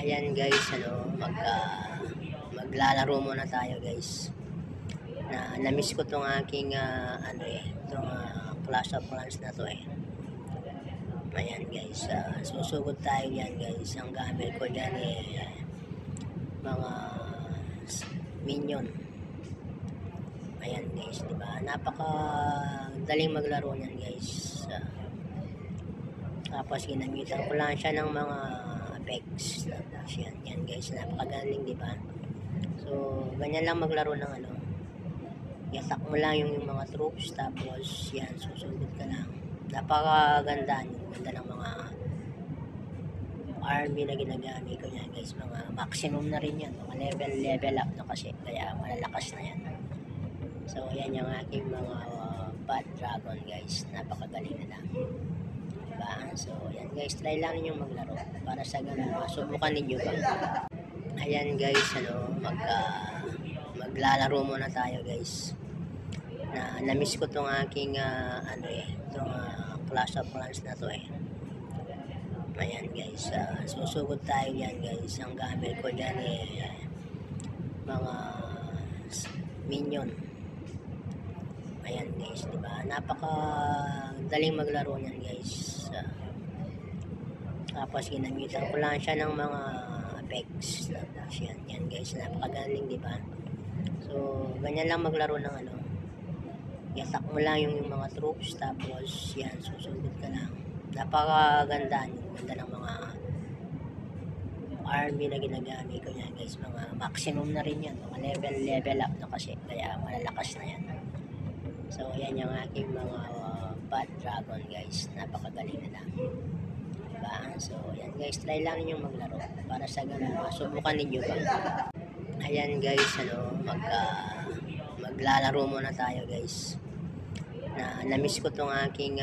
Ayan guys, maglalaro muna tayo guys. Na-miss ko tong aking Clash of Clans na to eh. Ayan guys, susugod tayo yan guys. Ang gamit ko dyan mga minion. Ayan guys, diba? Napaka daling maglaro niyan guys. Tapos ginamitan ko lang siya ng mga effects. Yan guys, napakagaling diba? So ganyan lang maglaro ng i-attack mo lang yung mga troops, tapos yan, susugod ka lang. Napakaganda yung ganda ng mga army na ginagamit ko yan guys. Mga maximum na rin yan, mga level up na kasi, kaya malalakas na yan. So yan yung aking mga bad dragon guys, napakagaling na lang. Diba? So yan guys, try lang ninyong maglaro para sa ganun masubukan ninyo ba. Ayan guys, maglalaro muna tayo guys. Na-miss ko tong aking Clash of Clans na to eh. Ayan guys, susugod tayo yan guys. Ang gamit ko dyan mga minion. Ayan guys, diba? Napaka daling maglaro niyan guys. Tapos ginamitan ko lang siya ng mga effects. Yan guys, napakagaling diba? So ganyan lang maglaro ng i-attack mo lang yung mga troops, tapos yan, susugod ka lang. Napakaganda yung ganda ng mga army na ginagamit ko yan guys. Mga maximum na rin yan, mga level up na kasi, kaya malalakas na yan. So yan yung aking mga bad dragon guys, napakagaling na lang. Diba? So yan guys, try lang ninyong maglaro para sa ganun masubukan ninyo ba. Ayan guys, maglalaro muna tayo guys. Na-miss ko tong aking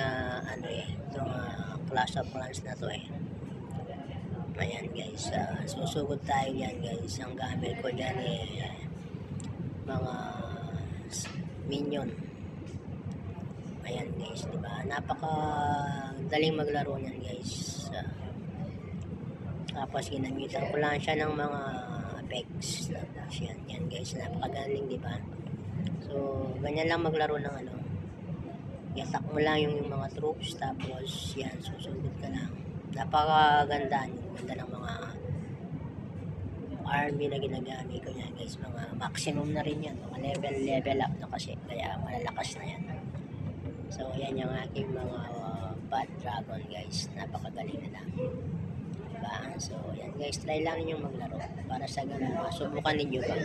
Clash of Clans na to eh. Ayan guys, susugod tayo yan guys. Ang gamit ko dyan mga minion. Ayan guys, diba? Napaka daling maglaro niyan guys. Tapos ginamitan ko lang siya ng mga effects. Yan guys, napakagaling diba? So ganyan lang maglaro ng i-attack mo lang yung mga troops, tapos yan, susugod ka lang. Napakaganda yung ganda ng mga army na ginagamit ko yan guys. Mga maximum na rin yan, mga level up na kasi, kaya malalakas na yan. So yan yung aking mga bad dragon guys, napakagaling na lang. Diba? So yan guys, try lang ninyong maglaro para sa ganun masubukan ninyo ba.